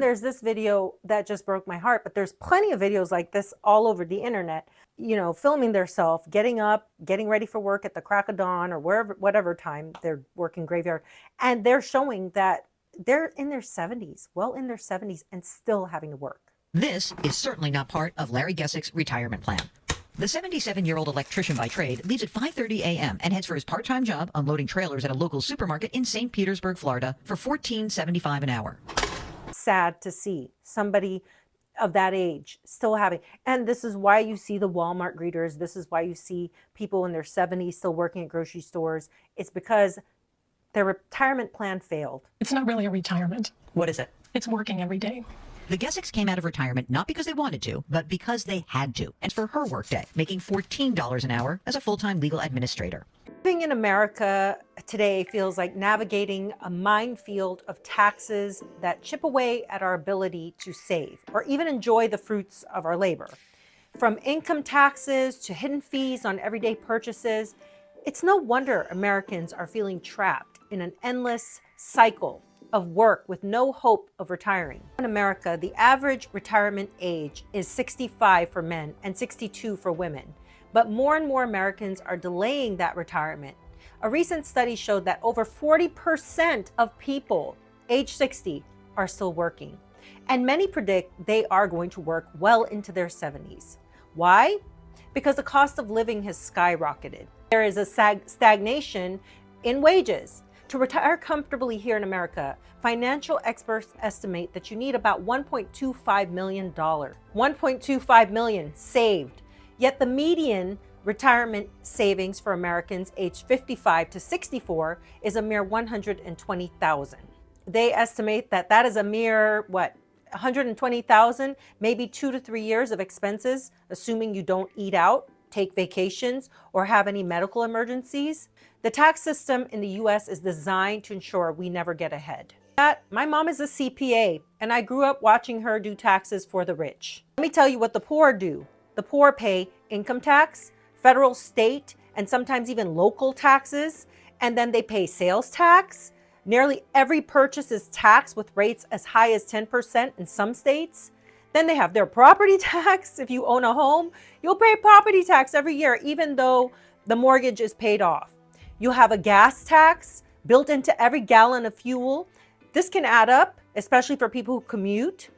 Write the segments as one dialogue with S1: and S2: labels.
S1: There's this video that just broke my heart, but there's plenty of videos like this all over the internet, filming themselves, getting up, getting ready for work at the crack of dawn or whatever time they're working graveyard. And they're showing that they're in their 70s, well in their 70s, and still having to work.
S2: This is certainly not part of Larry Gessick's retirement plan. The 77-year-old electrician by trade leaves at 5:30 a.m. and heads for his part-time job unloading trailers at a local supermarket in St. Petersburg, Florida for $14.75 an hour.
S1: Sad to see somebody of that age still having, and this is why you see the Walmart greeters. This is why you see people in their 70s still working at grocery stores. It's because their retirement plan failed.
S3: It's not really a retirement.
S2: What is it?
S3: It's working every day.
S2: The Gessicks came out of retirement not because they wanted to, but because they had to. And for her workday, making $14 an hour as a full-time legal administrator.
S1: Living in America today feels like navigating a minefield of taxes that chip away at our ability to save or even enjoy the fruits of our labor. From income taxes to hidden fees on everyday purchases, it's no wonder Americans are feeling trapped in an endless cycle of work with no hope of retiring. In America, the average retirement age is 65 for men and 62 for women. But more and more Americans are delaying that retirement. A recent study showed that over 40% of people age 60 are still working. And many predict they are going to work well into their 70s. Why? Because the cost of living has skyrocketed. There is a stagnation in wages. To retire comfortably here in America, financial experts estimate that you need about $1.25 million. $1.25 million saved. Yet the median retirement savings for Americans aged 55 to 64 is a mere $120,000. They estimate that is a mere, $120,000, maybe 2 to 3 years of expenses, assuming you don't eat out, take vacations, or have any medical emergencies. The tax system in the US is designed to ensure we never get ahead. My mom is a CPA, and I grew up watching her do taxes for the rich. Let me tell you what the poor do. The poor pay income tax, federal, state, and sometimes even local taxes, and then they pay sales tax. Nearly every purchase is taxed with rates as high as 10% in some states. Then they have their property tax. If you own a home, you'll pay property tax every year, even though the mortgage is paid off. You have a gas tax built into every gallon of fuel. This can add up, especially for people who commute.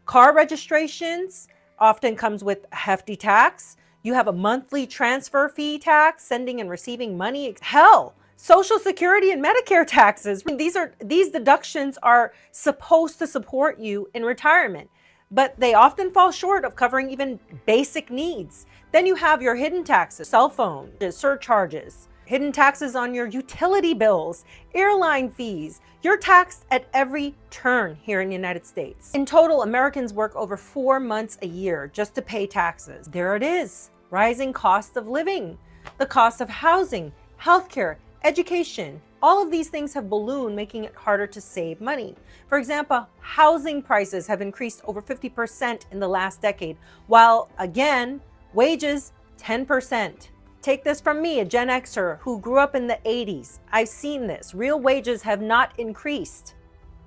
S1: Car registrations often comes with a hefty tax. You have a monthly transfer fee tax, sending and receiving money. Hell, Social Security and Medicare taxes. These deductions are supposed to support you in retirement, but they often fall short of covering even basic needs. Then you have your hidden taxes, cell phone, surcharges, hidden taxes on your utility bills, airline fees. You're taxed at every turn here in the United States. In total, Americans work over 4 months a year just to pay taxes. There it is, rising cost of living, the cost of housing, healthcare, education. All of these things have ballooned, making it harder to save money. For example, housing prices have increased over 50% in the last decade, while again, wages 10%. Take this from me, a Gen Xer who grew up in the 80s. I've seen this. Real wages have not increased.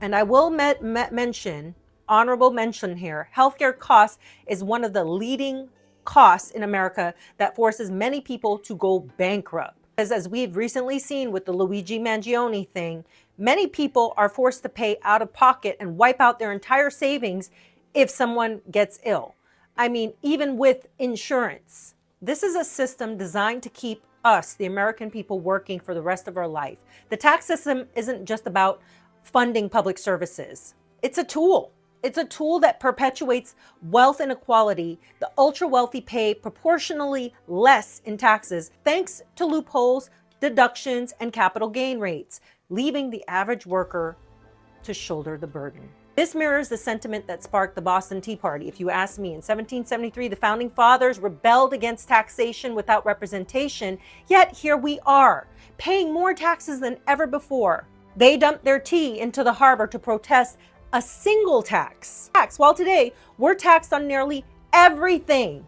S1: And I will honorable mention here, healthcare costs is one of the leading costs in America that forces many people to go bankrupt. As we've recently seen with the Luigi Mangione thing, many people are forced to pay out of pocket and wipe out their entire savings if someone gets ill. I mean, even with insurance. This is a system designed to keep us, the American people, working for the rest of our life. The tax system isn't just about funding public services. It's a tool. It's a tool that perpetuates wealth inequality. The ultra wealthy pay proportionally less in taxes thanks to loopholes, deductions, and capital gain rates, leaving the average worker to shoulder the burden. This mirrors the sentiment that sparked the Boston Tea Party. If you ask me, in 1773, the founding fathers rebelled against taxation without representation, yet here we are, paying more taxes than ever before. They dumped their tea into the harbor to protest a single tax. While today, we're taxed on nearly everything,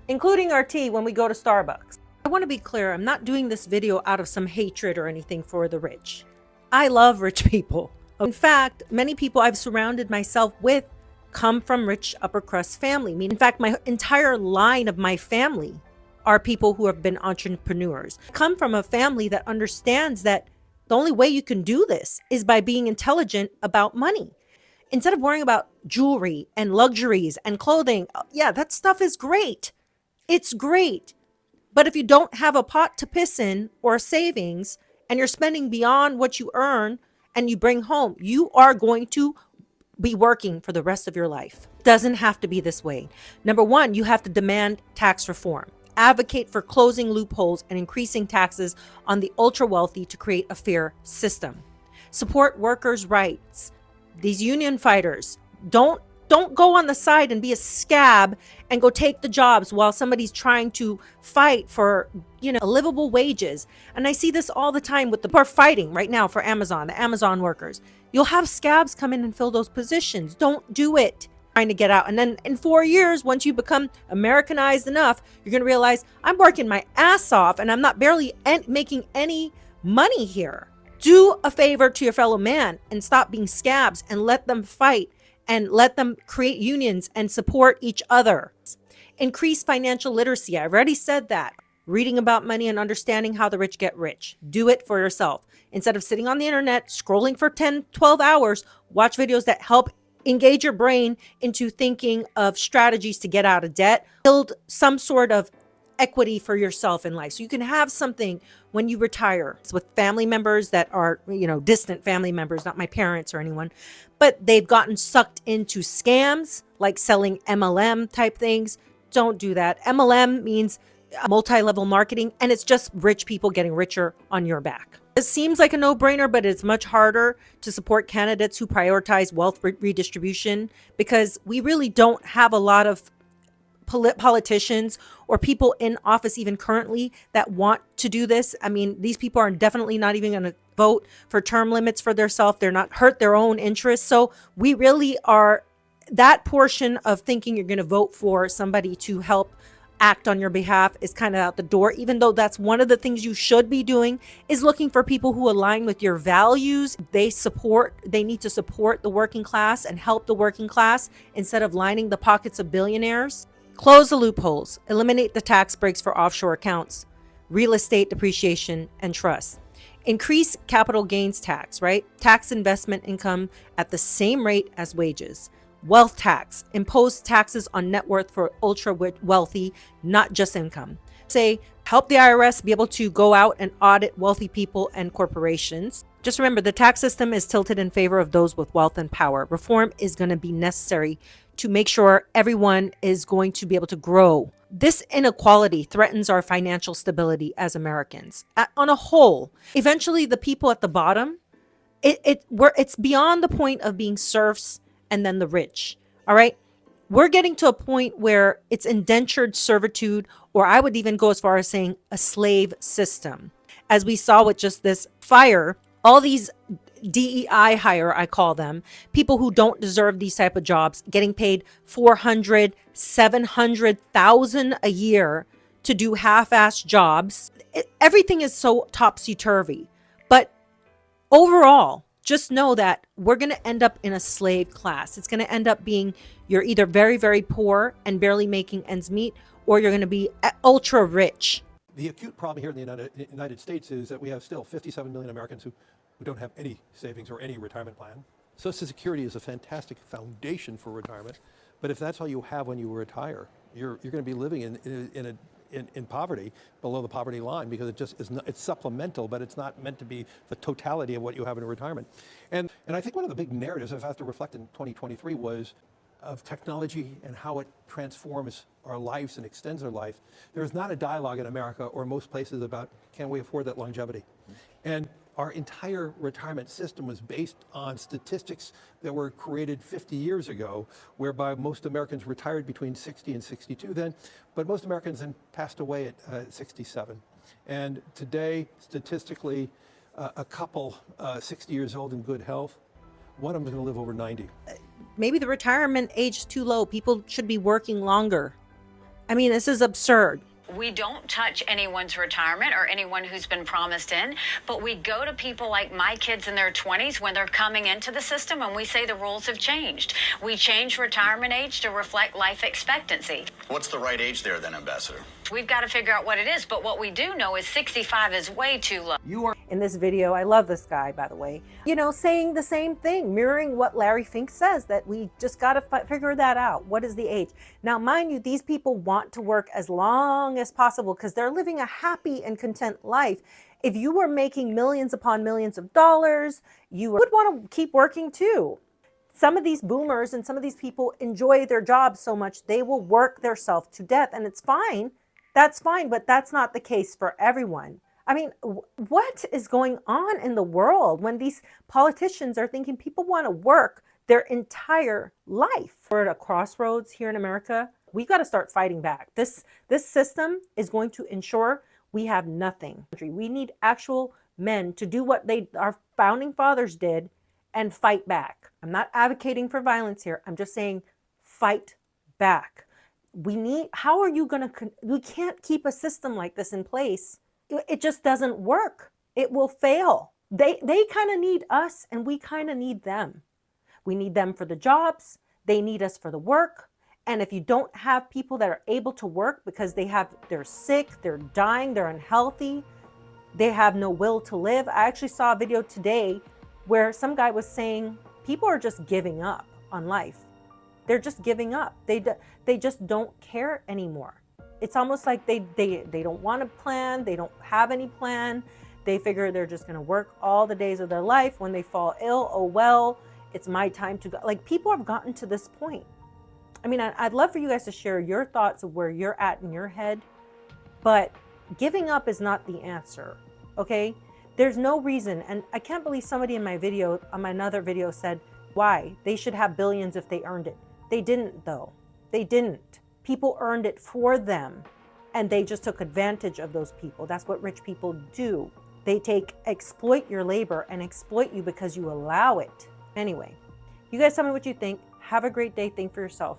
S1: including our tea when we go to Starbucks. I want to be clear, I'm not doing this video out of some hatred or anything for the rich. I love rich people. In fact, many people I've surrounded myself with come from rich upper crust family. I mean, in fact, my entire line of my family are people who have been entrepreneurs. I come from a family that understands that the only way you can do this is by being intelligent about money. Instead of worrying about jewelry and luxuries and clothing, yeah, that stuff is great. It's great. But if you don't have a pot to piss in or savings and you're spending beyond what you earn and you bring home, you are going to be working for the rest of your life. Doesn't have to be this way. Number one, you have to demand tax reform. Advocate for closing loopholes and increasing taxes on the ultra wealthy to create a fair system. Support workers' rights. These union fighters, don't go on the side and be a scab and go take the jobs while somebody's trying to fight for, livable wages. And I see this all the time with the people fighting right now for Amazon, the Amazon workers. You'll have scabs come in and fill those positions. Don't do it. Trying to get out. And then in 4 years, once you become Americanized enough, you're going to realize I'm working my ass off and I'm not barely making any money here. Do a favor to your fellow man and stop being scabs and let them fight and let them create unions and support each other. Increase financial literacy. I've already said that. Reading about money and understanding how the rich get rich. Do it for yourself. Instead of sitting on the internet, scrolling for 10, 12 hours, watch videos that help engage your brain into thinking of strategies to get out of debt. Build some sort of equity for yourself in life so you can have something when you retire. It's with family members that are, distant family members, not my parents or anyone, but they've gotten sucked into scams like selling MLM type things. Don't do that. MLM means multi-level marketing, and it's just rich people getting richer on your back. It seems like a no-brainer, but it's much harder to support candidates who prioritize wealth redistribution because we really don't have a lot of politicians or people in office even currently that want to do this. I mean, these people are definitely not even going to vote for term limits for themselves. They're not hurt their own interests. So we really are, that portion of thinking you're going to vote for somebody to help act on your behalf is kind of out the door, even though that's one of the things you should be doing is looking for people who align with your values. They need to support the working class and help the working class instead of lining the pockets of billionaires. Close the loopholes, eliminate the tax breaks for offshore accounts, real estate depreciation, and trust. Increase capital gains tax, right? Tax investment income at the same rate as wages. Wealth tax, impose taxes on net worth for ultra wealthy, not just income. Say, help the IRS be able to go out and audit wealthy people and corporations. Just remember, the tax system is tilted in favor of those with wealth and power. Reform is going to be necessary to make sure everyone is going to be able to grow. This inequality threatens our financial stability as Americans on a whole. Eventually, the people at the bottom, it's beyond the point of being serfs and then the rich. All right. We're getting to a point where it's indentured servitude, or I would even go as far as saying a slave system. As we saw with just this fire, all these DEI hire, I call them, people who don't deserve these type of jobs, getting paid $400,000, $700,000 a year to do half-assed jobs. Everything is so topsy-turvy. But overall, just know that we're going to end up in a slave class. It's going to end up being you're either very, very poor and barely making ends meet, or you're going to be ultra rich.
S4: The acute problem here in the United States is that we have still 57 million Americans who don't have any savings or any retirement plan. Social Security is a fantastic foundation for retirement, but if that's all you have when you retire, you're going to be living in poverty, below the poverty line, because it just is not, it's supplemental, but it's not meant to be the totality of what you have in retirement. And I think one of the big narratives I've had to reflect in 2023 was of technology and how it transforms our lives and extends our life. There's not a dialogue in America or most places about, can we afford that longevity? And our entire retirement system was based on statistics that were created 50 years ago, whereby most Americans retired between 60 and 62 then, but most Americans then passed away at 67. And today, statistically, a couple 60 years old in good health, one of them is going to live over 90.
S1: Maybe the retirement age is too low. People should be working longer. I mean, this is absurd.
S5: We don't touch anyone's retirement or anyone who's been promised in, but we go to people like my kids in their 20s when they're coming into the system and we say the rules have changed. We change retirement age to reflect life expectancy.
S6: What's the right age there then, Ambassador?
S5: We've got to figure out what it is, but what we do know is 65 is way too low.
S1: In this video, I love this guy, by the way, saying the same thing, mirroring what Larry Fink says, that we just got to figure that out. What is the age? Now, mind you, these people want to work as long as possible because they're living a happy and content life. If you were making millions upon millions of dollars, you would want to keep working too. Some of these boomers and some of these people enjoy their jobs so much, they will work themselves to death, and it's fine. That's fine, but that's not the case for everyone. I mean, what is going on in the world when these politicians are thinking people want to work their entire life? We're at a crossroads here in America. We got to start fighting back. This system is going to ensure we have nothing. We need actual men to do what our founding fathers did and fight back. I'm not advocating for violence here. I'm just saying fight back. How are you going to, we can't keep a system like this in place. It just doesn't work. It will fail. They kind of need us and we kind of need them. We need them for the jobs. They need us for the work. And if you don't have people that are able to work because they're sick, they're dying, they're unhealthy, they have no will to live. I actually saw a video today where some guy was saying people are just giving up on life. They're just giving up. They just don't care anymore. It's almost like they don't want to plan. They don't have any plan. They figure they're just going to work all the days of their life. When they fall ill, oh well, it's my time to go. Like, people have gotten to this point. I mean, I'd love for you guys to share your thoughts of where you're at in your head, but giving up is not the answer, okay? There's no reason, and I can't believe somebody in my another video said, why? They should have billions if they earned it. They didn't, though. They didn't. People earned it for them, and they just took advantage of those people. That's what rich people do. They exploit your labor and exploit you because you allow it. Anyway, you guys tell me what you think. Have a great day. Think for yourself.